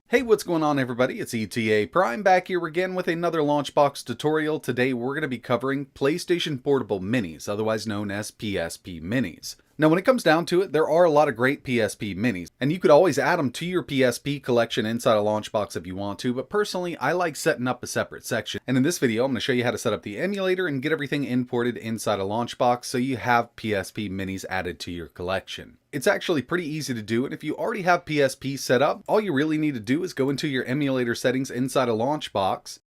Hey, what's going on everybody? It's ETA Prime back here again with another LaunchBox tutorial. Today we're going to be covering PlayStation Portable Minis, otherwise known as PSP Minis. Now when it comes down to it, there are a lot of great PSP Minis, and you could always add them to your PSP collection inside a LaunchBox if you want to, but personally I like setting up a separate section. And in this video I'm going to show you how to set up the emulator and get everything imported inside a LaunchBox so you have PSP Minis added to your collection. It's actually pretty easy to do, and if you already have PSP set up, all you really need to do is go into your emulator settings inside a LaunchBox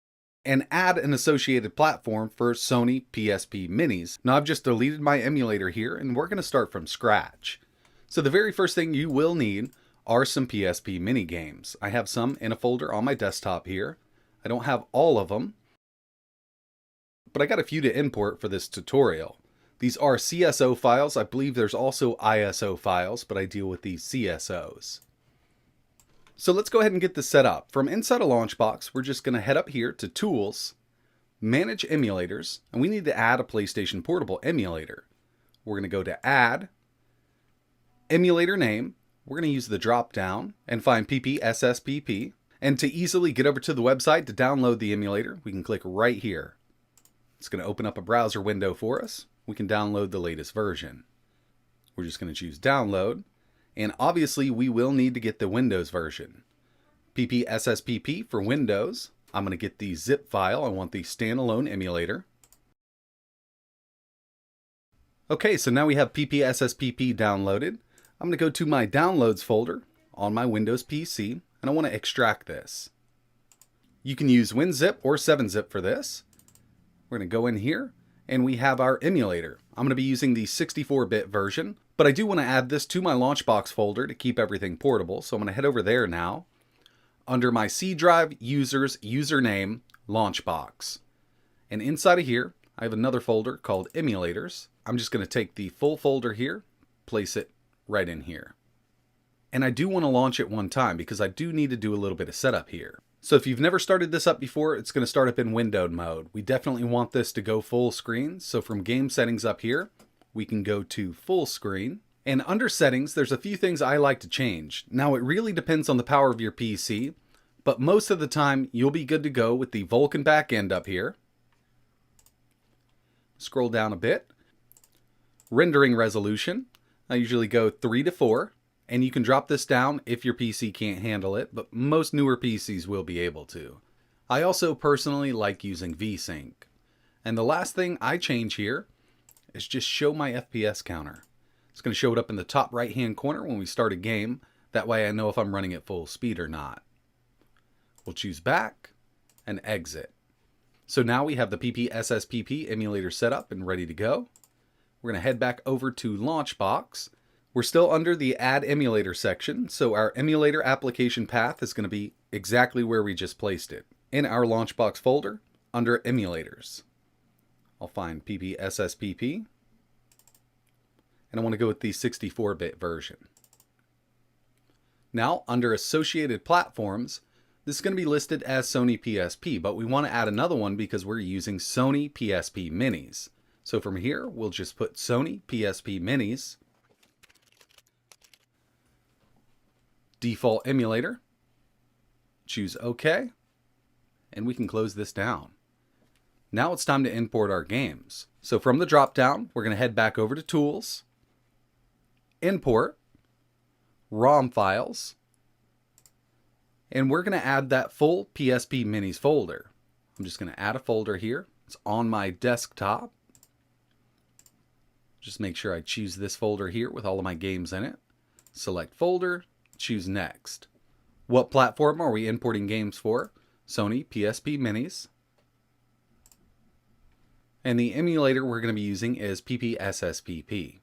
and add an associated platform for Sony PSP Minis. Now I've just deleted my emulator here and we're going to start from scratch. So the very first thing you will need are some PSP mini games. I have some in a folder on my desktop here. I don't have all of them, but I got a few to import for this tutorial. These are CSO files. I believe there's also ISO files, but I deal with these CSOs. So let's go ahead and get this set up. From inside a LaunchBox, we're just going to head up here to Tools, Manage Emulators, and we need to add a PlayStation Portable emulator. We're going to go to Add, Emulator Name. We're going to use the drop down and find PPSSPP. And to easily get over to the website to download the emulator, we can click right here. It's going to open up a browser window for us. We can download the latest version. We're just going to choose download, and obviously we will need to get the Windows version. PPSSPP for Windows. I'm going to get the zip file. I want the standalone emulator. Okay, so now we have PPSSPP downloaded. I'm going to go to my downloads folder on my Windows PC, and I want to extract this. You can use WinZip or 7-zip for this. We're going to go in here, and we have our emulator. I'm going to be using the 64-bit version, but I do want to add this to my LaunchBox folder to keep everything portable, so I'm going to head over there now. Under my C drive, users, username, LaunchBox. And inside of here, I have another folder called emulators. I'm just going to take the full folder here, place it right in here. And I do want to launch it one time because I do need to do a little bit of setup here. So if you've never started this up before, it's going to start up in windowed mode. We definitely want this to go full screen. So from game settings up here, we can go to full screen. And under settings, there's a few things I like to change. Now it really depends on the power of your PC, but most of the time you'll be good to go with the Vulkan backend up here. Scroll down a bit. Rendering resolution. I usually go 3 to 4. And you can drop this down if your PC can't handle it, but most newer PCs will be able to. I also personally like using VSync. And the last thing I change here is just show my FPS counter. It's going to show it up in the top right hand corner when we start a game. That way I know if I'm running at full speed or not. We'll choose back and exit. So now we have the PPSSPP emulator set up and ready to go. We're going to head back over to LaunchBox. We're still under the Add Emulator section, so our emulator application path is going to be exactly where we just placed it, in our LaunchBox folder under Emulators. I'll find PPSSPP, and I want to go with the 64-bit version. Now, under Associated Platforms, this is going to be listed as Sony PSP, but we want to add another one because we're using Sony PSP Minis. So from here, we'll just put Sony PSP Minis, default emulator, choose OK, and we can close this down. Now it's time to import our games. So from the drop down, we're going to head back over to Tools, Import, ROM files, and we're going to add that full PSP Minis folder. I'm just going to add a folder here. It's on my desktop. Just make sure I choose this folder here with all of my games in it. Select folder. Choose next. What platform are we importing games for? Sony PSP Minis. And the emulator we're going to be using is PPSSPP.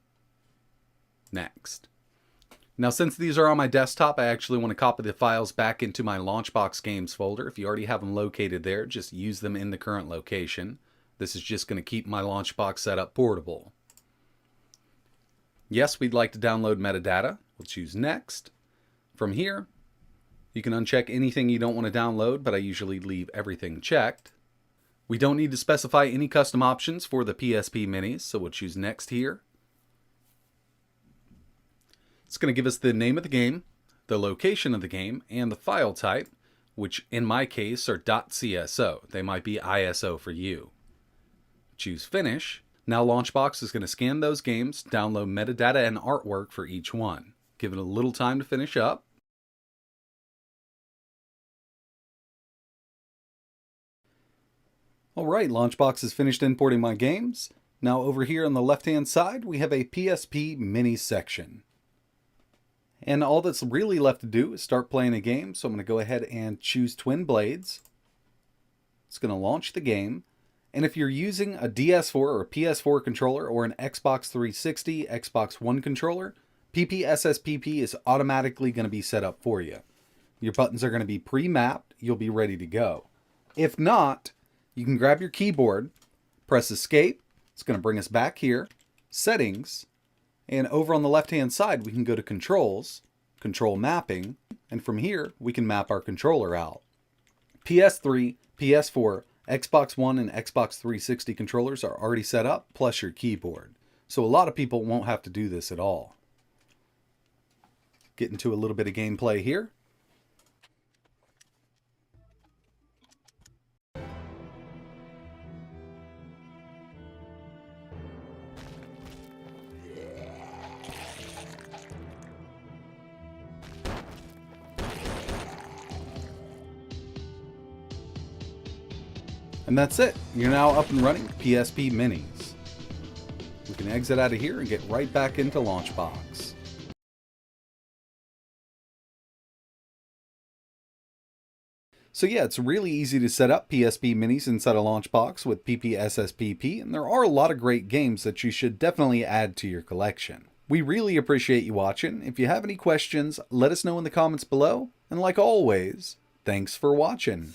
Next. Now since these are on my desktop, I actually want to copy the files back into my LaunchBox games folder. If you already have them located there, just use them in the current location. This is just going to keep my LaunchBox setup portable. Yes, we'd like to download metadata. We'll choose next. From here, you can uncheck anything you don't want to download, but I usually leave everything checked. We don't need to specify any custom options for the PSP Minis, so we'll choose next here. It's going to give us the name of the game, the location of the game, and the file type, which in my case are .cso. They might be ISO for you. Choose Finish. Now LaunchBox is going to scan those games, download metadata and artwork for each one. Give it a little time to finish up. Alright, LaunchBox is finished importing my games. Now over here on the left hand side we have a PSP Minis section. And all that's really left to do is start playing a game, so I'm going to go ahead and choose Twin Blades. It's going to launch the game. And if you're using a DS4 or a PS4 controller or an Xbox 360, Xbox One controller, PPSSPP is automatically going to be set up for you. Your buttons are going to be pre-mapped, you'll be ready to go. If not, you can grab your keyboard, press Escape, it's going to bring us back here, Settings, and over on the left-hand side we can go to Controls, Control Mapping, and from here we can map our controller out. PS3, PS4, Xbox One and Xbox 360 controllers are already set up, plus your keyboard. So a lot of people won't have to do this at all. Get into a little bit of gameplay here. And that's it. You're now up and running PSP Minis. We can exit out of here and get right back into LaunchBox. So yeah, it's really easy to set up PSP Minis inside a LaunchBox with PPSSPP, and there are a lot of great games that you should definitely add to your collection. We really appreciate you watching. If you have any questions, let us know in the comments below. And like always, thanks for watching.